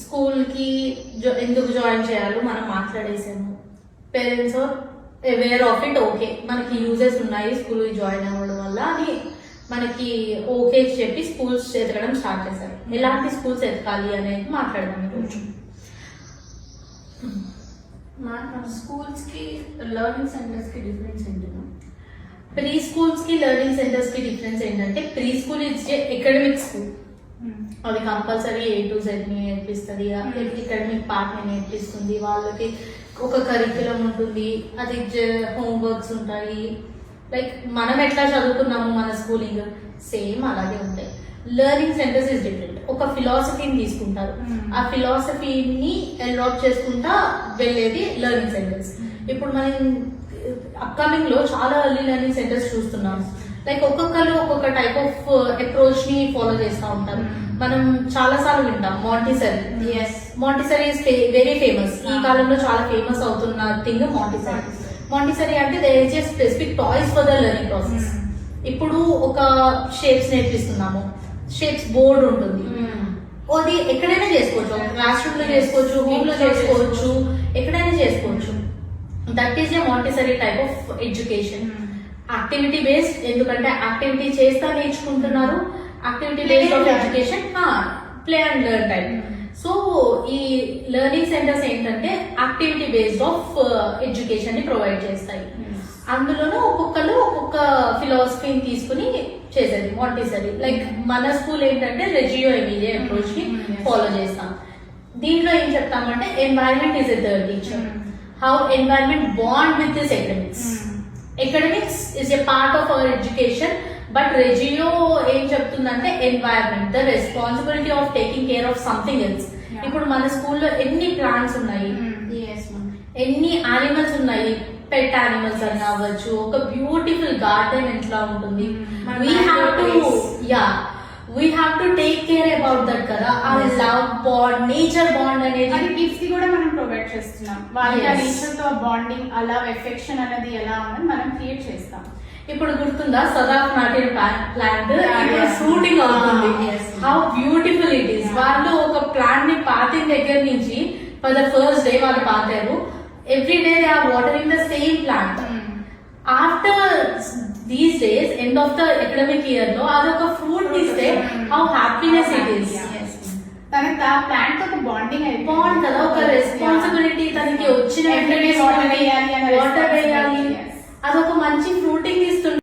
స్కూల్కి ఎందుకు జాయిన్ చేయాలో మనం మాట్లాడేసాము. Parents aware of it. Okay, మనకి యూజెస్ ఉన్నాయి స్కూల్కి జాయిన్ అవ్వడం వల్ల అని మనకి ఓకే చెప్పి స్కూల్స్ ఎతకడం స్టార్ట్ చేశారు. ఎలాంటి స్కూల్స్ ఎతకాలి అనేది మాట్లాడదాం ఈరోజు. స్కూల్స్ కి లెర్నింగ్ సెంటర్స్ కి డిఫరెన్స్ ఏంటంటే, ప్రీ స్కూల్స్ కి లెర్నింగ్ సెంటర్స్ కి డిఫరెన్స్ ఏంటంటే, pre school is academic school. అది కంపల్సరీ A to Z ని నేర్పిస్తుంది, అకాడమిక్ పార్ట్ ని నేర్పిస్తుంది. వాళ్ళకి ఒక కరిక్యులం ఉంటుంది, అది హోంవర్క్స్ ఉంటాయి. లైక్ మనం ఎట్లా చదువుకున్నాము మన స్కూలింగ్ సేమ్ అలాగే ఉంటాయి. Learning centres is different. ఒక ఫిలాసఫీని తీసుకుంటారు, ఆ ఫిలాసఫీని ఎన్రాప్ చేసుకుంటా వెళ్ళేది లెర్నింగ్ సెంటర్స్. ఇప్పుడు మనం అప్కమింగ్ లో చాలా ఎర్లీ లెర్నింగ్ సెంటర్స్ చూస్తున్నాము. లైక్ ఒక్కొక్కరు ఒక్కొక్క టైప్ ఆఫ్ అప్రోచ్ ని ఫాలో చేస్తూ ఉంటారు. మనం చాలా సార్లు వింటాం Montessori. Montessori is very famous. ఈ కాలంలో చాలా ఫేమస్ అవుతున్న థింగ్ మాంటిసరీ. మాంటిసరీ అంటే there is a specific toys for the learning process. ఇప్పుడు ఒక షేప్స్ నేర్పిస్తున్నాము, షేప్స్ బోర్డ్ ఉంటుంది, అది ఎక్కడైనా చేసుకోవచ్చు. క్లాస్ రూమ్ లో చేసుకోవచ్చు, హోమ్ లో చేసుకోవచ్చు, ఎక్కడైనా చేసుకోవచ్చు. That is a Montessori type of education. Activity based, ఎందుకంటే యాక్టివిటీ చేస్తా నేర్చుకుంటున్నారు. Activity based of education, play and learn type. So ఈ లెర్నింగ్ సెంటర్స్ ఏంటంటే యాక్టివిటీ బేస్డ్ ఆఫ్ ఎడ్యుకేషన్ ని ప్రొవైడ్ చేస్తాయి. అందులోనూ ఒక్కొక్కరు ఒక్కొక్క ఫిలాసఫీని తీసుకుని చేసేది మాంటిసరీ. లైక్ మన స్కూల్ ఏంటంటే రెజియో ఎమిలియో అప్రోచ్ ని ఫాలో చేస్తాం. దీంట్లో ఏం చెప్తామంటే environment is a third teacher. How environment bond with this academics. Academics is a part of our education, but Reggio ఏం చెప్తుందంటే environment, the responsibility of taking care of something else. ఇప్పుడు మన స్కూల్లో ఎన్ని ప్లాంట్స్ ఉన్నాయి, ఎన్ని యానిమల్స్ ఉన్నాయి, pet animals అని అవ్వచ్చు. ఒక బ్యూటిఫుల్ గార్డెన్ ఎట్లా ఉంటుంది, we have to take care about that కదా. ఆ లవ్ బాండ్, నేచర్ బాండ్ అనేది గిఫ్ట్స్ కూడా మనం ప్రొవైడ్ చేస్తున్నాం. వాళ్ళకి ఆ నేచర్ తో బాండింగ్, ఆ లవ్, ఎఫెక్షన్ అనేది ఎలా ఉందని మనం క్రియేట్ చేస్తాం. ఇప్పుడు గుర్తుందా సదాఫ్ నాటిన ప్లాంట్ ఇప్పుడు ఫ్రూటింగ్ అవుతుంది. How beautiful it is. వాళ్ళు ఒక ప్లాంట్ ని పాతిన దగ్గర నుంచి ఫర్ ద ఫస్ట్ డే వాళ్ళు పాతారు. Every day they are watering the same plant. After these days, end of the academic year లో అదొక ఫ్రూట్ ఇస్తే హౌ హ్యాపీనెస్ ఇట్ ఈస్. తనకి ఆ ప్లాంట్ తో బాండింగ్ బాండ్ కదా, ఒక రెస్పాన్సిబిలిటీ. తనకి వచ్చిన వాటర్ వేయాలి, అదొక మంచి ఫ్రూటింగ్ ఇస్తుంది.